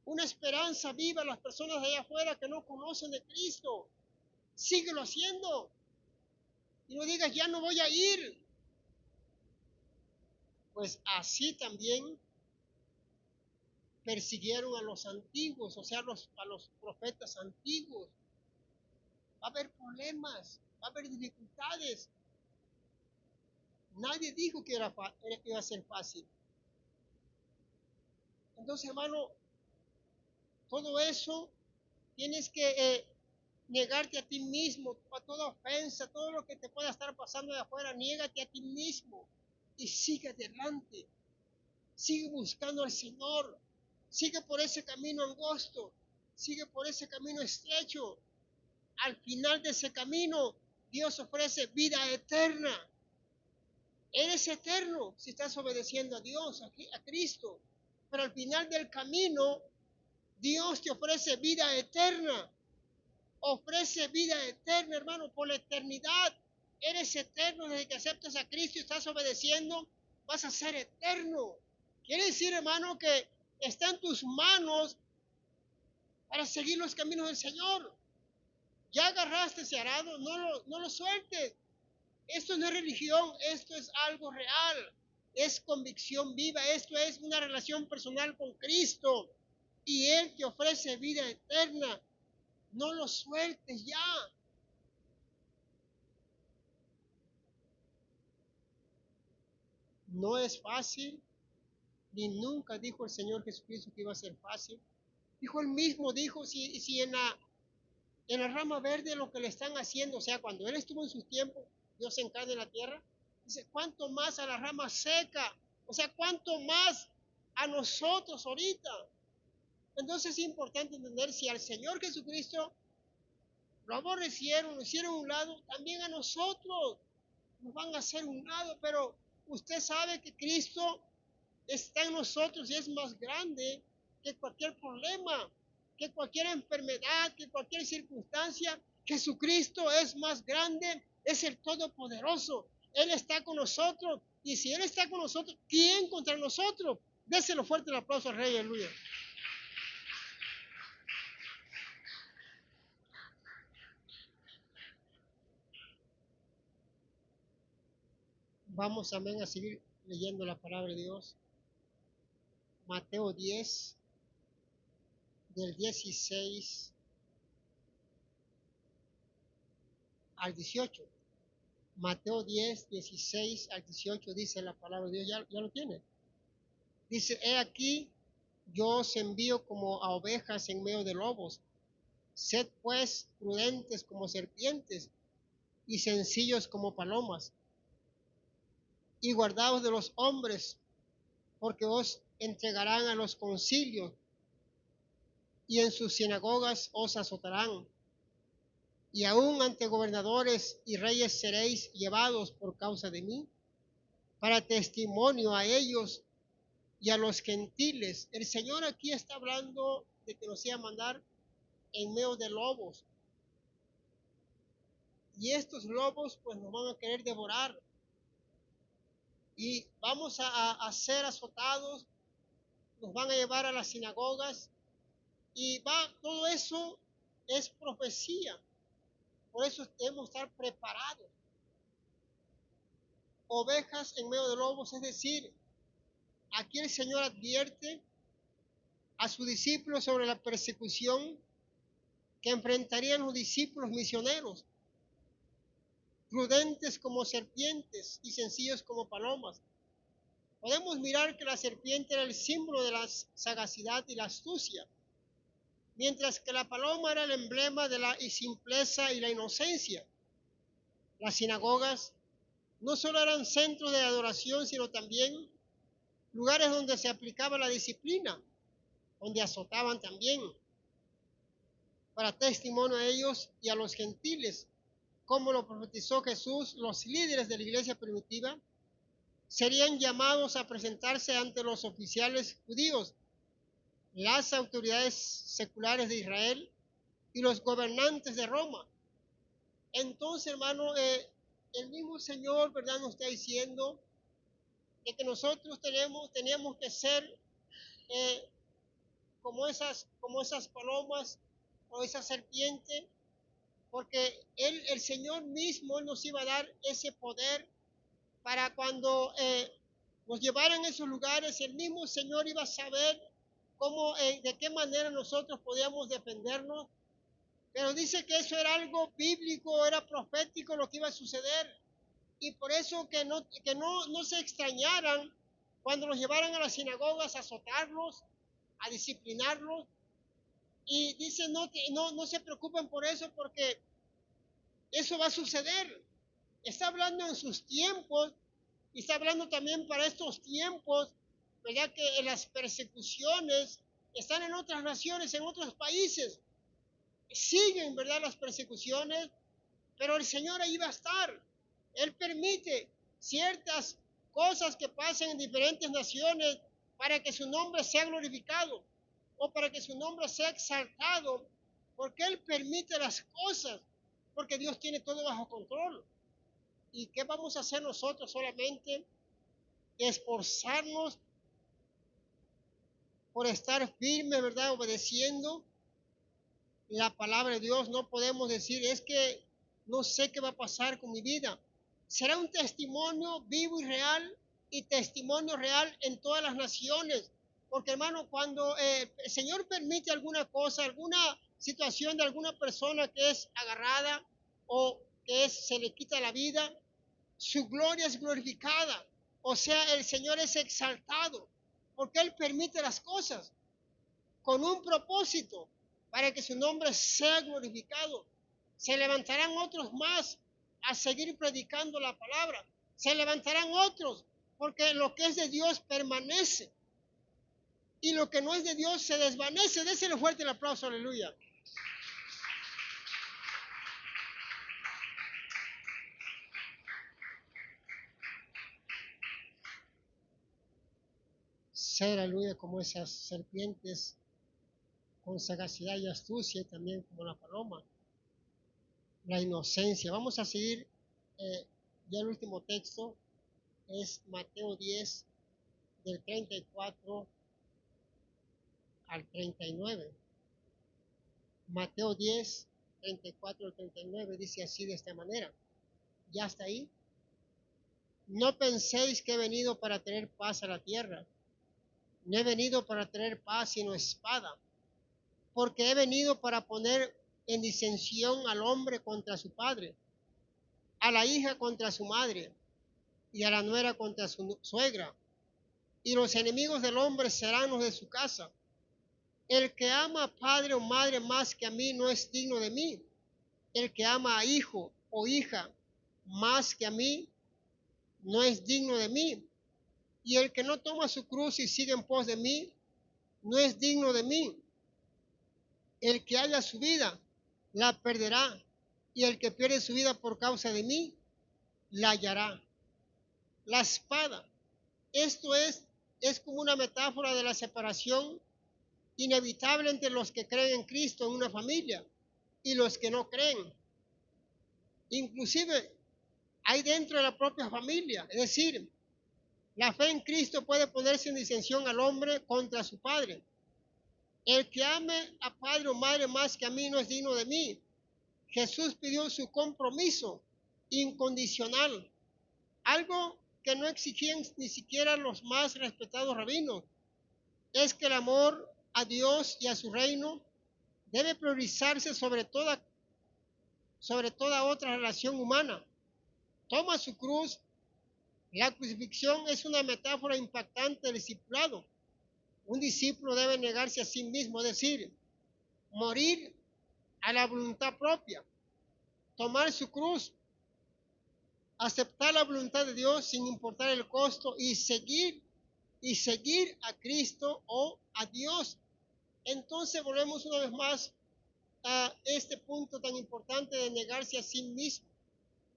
una esperanza viva a las personas de allá afuera que no conocen de Cristo. Síguelo haciendo. Y no digas, ya no voy a ir. Pues así también persiguieron a los antiguos, o sea, a los profetas antiguos. Va a haber problemas, va a haber dificultades. Nadie dijo que iba a ser fácil. Entonces, hermano, todo eso tienes que negarte a ti mismo, a toda ofensa, todo lo que te pueda estar pasando de afuera, niégate a ti mismo y sigue adelante. Sigue buscando al Señor. Sigue por ese camino angosto. Sigue por ese camino estrecho. Al final de ese camino, Dios ofrece vida eterna. Eres eterno si estás obedeciendo a Dios, a Cristo. Pero al final del camino, Dios te ofrece vida eterna. Ofrece vida eterna, hermano, por la eternidad. Eres eterno desde que aceptas a Cristo y estás obedeciendo, vas a ser eterno. Quiere decir, hermano, que está en tus manos para seguir los caminos del Señor. Ya agarraste ese arado, no lo sueltes. Esto no es religión, esto es algo real. Es convicción viva, esto es una relación personal con Cristo. Y Él te ofrece vida eterna. No lo sueltes ya. No es fácil, ni nunca dijo el Señor Jesucristo que iba a ser fácil. Dijo él mismo, dijo, si en la rama verde lo que le están haciendo, o sea, cuando él estuvo en sus tiempos, Dios en carne en la tierra, dice, ¿cuánto más a la rama seca? O sea, ¿cuánto más a nosotros ahorita? Entonces es importante entender si al Señor Jesucristo lo aborrecieron, lo hicieron a un lado, también a nosotros nos van a hacer un lado, pero usted sabe que Cristo está en nosotros y es más grande que cualquier problema, que cualquier enfermedad, que cualquier circunstancia. Jesucristo es más grande, es el Todopoderoso. Él está con nosotros y si Él está con nosotros, ¿quién contra nosotros? Déselo fuerte el aplauso al Rey, aleluya. Vamos, amén, a seguir leyendo la palabra de Dios. Mateo 10, del 16 al 18. Mateo 10, 16 al 18 dice la palabra de Dios, ya lo tiene. Dice, he aquí, yo os envío como a ovejas en medio de lobos. Sed pues prudentes como serpientes y sencillos como palomas. Y guardaos de los hombres, porque os entregarán a los concilios y en sus sinagogas os azotarán. Y aún ante gobernadores y reyes seréis llevados por causa de mí, para testimonio a ellos y a los gentiles. El Señor aquí está hablando de que nos iba a mandar en medio de lobos. Y estos lobos pues nos van a querer devorar. Y vamos a ser azotados, nos van a llevar a las sinagogas. Y todo eso es profecía. Por eso debemos estar preparados. Ovejas en medio de lobos, es decir, aquí el Señor advierte a sus discípulos sobre la persecución que enfrentarían los discípulos misioneros, prudentes como serpientes y sencillos como palomas. Podemos mirar que la serpiente era el símbolo de la sagacidad y la astucia, mientras que la paloma era el emblema de la simpleza y la inocencia. Las sinagogas no solo eran centros de adoración, sino también lugares donde se aplicaba la disciplina, donde azotaban también, para testimonio a ellos y a los gentiles, como lo profetizó Jesús. Los líderes de la iglesia primitiva serían llamados a presentarse ante los oficiales judíos, las autoridades seculares de Israel y los gobernantes de Roma. Entonces, hermano, el mismo Señor, ¿verdad?, nos está diciendo de que nosotros teníamos que ser como esas palomas o esa serpiente, porque el Señor mismo nos iba a dar ese poder para cuando nos llevaran a esos lugares. El mismo Señor iba a saber de qué manera nosotros podíamos defendernos. Pero dice que eso era algo bíblico, era profético lo que iba a suceder. Y por eso que no se extrañaran cuando los llevaran a las sinagogas a azotarlos, a disciplinarlos. Y dice, no se preocupen por eso, porque eso va a suceder. Está hablando en sus tiempos y está hablando también para estos tiempos, ¿verdad? Que las persecuciones están en otras naciones, en otros países. Siguen, ¿verdad?, las persecuciones, pero el Señor ahí va a estar. Él permite ciertas cosas que pasen en diferentes naciones para que su nombre sea glorificado o para que su nombre sea exaltado, porque Él permite las cosas, porque Dios tiene todo bajo control. ¿Y qué vamos a hacer nosotros? Solamente esforzarnos por estar firmes, ¿verdad?, obedeciendo la palabra de Dios. No podemos decir, es que no sé qué va a pasar con mi vida. Será un testimonio vivo y real, y testimonio real en todas las naciones. Porque, hermano, cuando el Señor permite alguna cosa, alguna situación de alguna persona que es agarrada o que se le quita la vida, su gloria es glorificada. O sea, el Señor es exaltado, porque Él permite las cosas con un propósito, para que su nombre sea glorificado. Se levantarán otros más a seguir predicando la palabra. Se levantarán otros, porque lo que es de Dios permanece y lo que no es de Dios se desvanece. Désele fuerte el aplauso, aleluya. ser, aleluya, como esas serpientes con sagacidad y astucia, y también como la paloma, la inocencia. Vamos a seguir, ya el último texto es Mateo 10, del 34 al 39. Mateo 10, 34 al 39 dice así de esta manera. ¿Ya está ahí? No penséis que he venido para traer paz a la tierra. No he venido para traer paz, sino espada. Porque he venido para poner en disensión al hombre contra su padre, a la hija contra su madre, y a la nuera contra su suegra. Y los enemigos del hombre serán los de su casa. El que ama a padre o madre más que a mí no es digno de mí. El que ama a hijo o hija más que a mí no es digno de mí. Y el que no toma su cruz y sigue en pos de mí no es digno de mí. El que haya su vida la perderá, y el que pierde su vida por causa de mí la hallará. La espada, esto es como una metáfora de la separación inevitable entre los que creen en Cristo en una familia y los que no creen. Inclusive hay dentro de la propia familia, es decir, la fe en Cristo puede ponerse en disensión al hombre contra su padre. El que ame a padre o madre más que a mí no es digno de mí. Jesús pidió su compromiso incondicional, algo que no exigían ni siquiera los más respetados rabinos. Es que el amor a Dios y a su reino debe priorizarse sobre toda otra relación humana. Toma su cruz. La crucifixión es una metáfora impactante del discipulado. Un discípulo debe negarse a sí mismo, es decir, morir a la voluntad propia, tomar su cruz, aceptar la voluntad de Dios sin importar el costo y seguir a Cristo o a Dios. Entonces volvemos una vez más a este punto tan importante de negarse a sí mismo.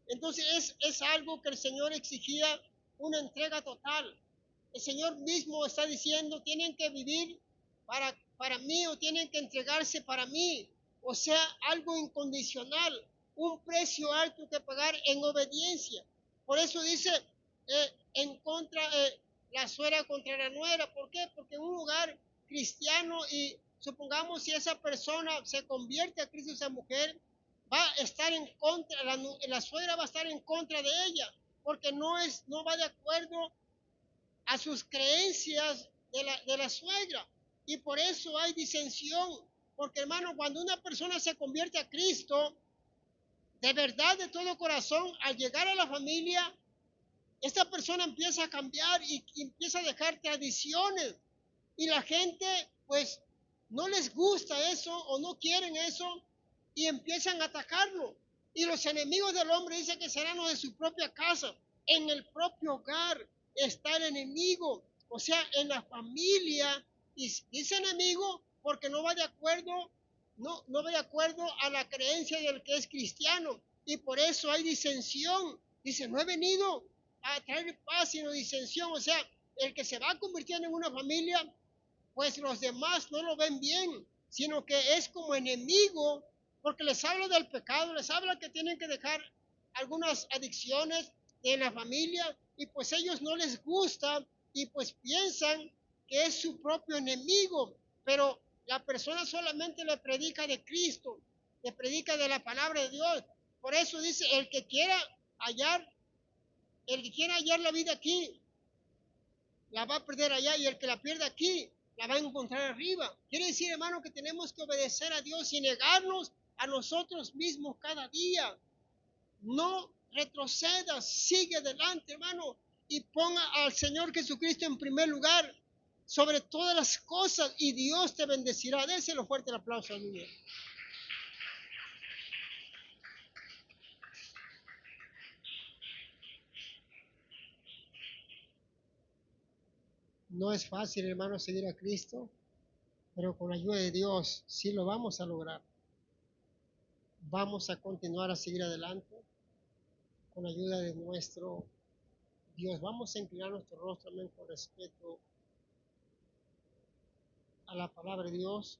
Entonces es algo que el Señor exigía, una entrega total. El Señor mismo está diciendo, tienen que vivir para mí, o tienen que entregarse para mí. O sea, algo incondicional, un precio alto que pagar en obediencia. Por eso dice, en contra, la suegra contra la nuera. ¿Por qué? Porque en un lugar cristiano, y supongamos si esa persona se convierte a Cristo, esa mujer va a estar en contra, la suegra va a estar en contra de ella, porque no va de acuerdo a sus creencias de la suegra. Y por eso hay disensión. Porque, hermano, cuando una persona se convierte a Cristo, de verdad, de todo corazón, al llegar a la familia, esta persona empieza a cambiar y empieza a dejar tradiciones. Y la gente, pues, no les gusta eso o no quieren eso y empiezan a atacarlo. Y los enemigos del hombre dicen que serán los de su propia casa. En el propio hogar está el enemigo, o sea, en la familia. Y dice enemigo porque no va de acuerdo, no va de acuerdo a la creencia del que es cristiano. Y por eso hay disensión. Dice, no he venido a traer paz, sino disensión. O sea, el que se va convirtiendo en una familia, pues los demás no lo ven bien, sino que es como enemigo, porque les habla del pecado, les habla que tienen que dejar algunas adicciones en la familia, y pues ellos no les gusta y pues piensan que es su propio enemigo, pero la persona solamente le predica de Cristo, le predica de la palabra de Dios. Por eso dice, hallar, el que quiera hallar la vida aquí, la va a perder allá, y el que la pierda aquí, la va a encontrar arriba. Quiere decir, hermano, que tenemos que obedecer a Dios y negarnos a nosotros mismos cada día. No retrocedas, sigue adelante, hermano, y ponga al Señor Jesucristo en primer lugar sobre todas las cosas, y Dios te bendecirá. Déselo fuerte el aplauso al niño. No es fácil, hermano, seguir a Cristo, pero con la ayuda de Dios sí lo vamos a lograr. Vamos a continuar a seguir adelante con la ayuda de nuestro Dios. Vamos a inclinar nuestro rostro, amén, con respeto la palabra de Dios.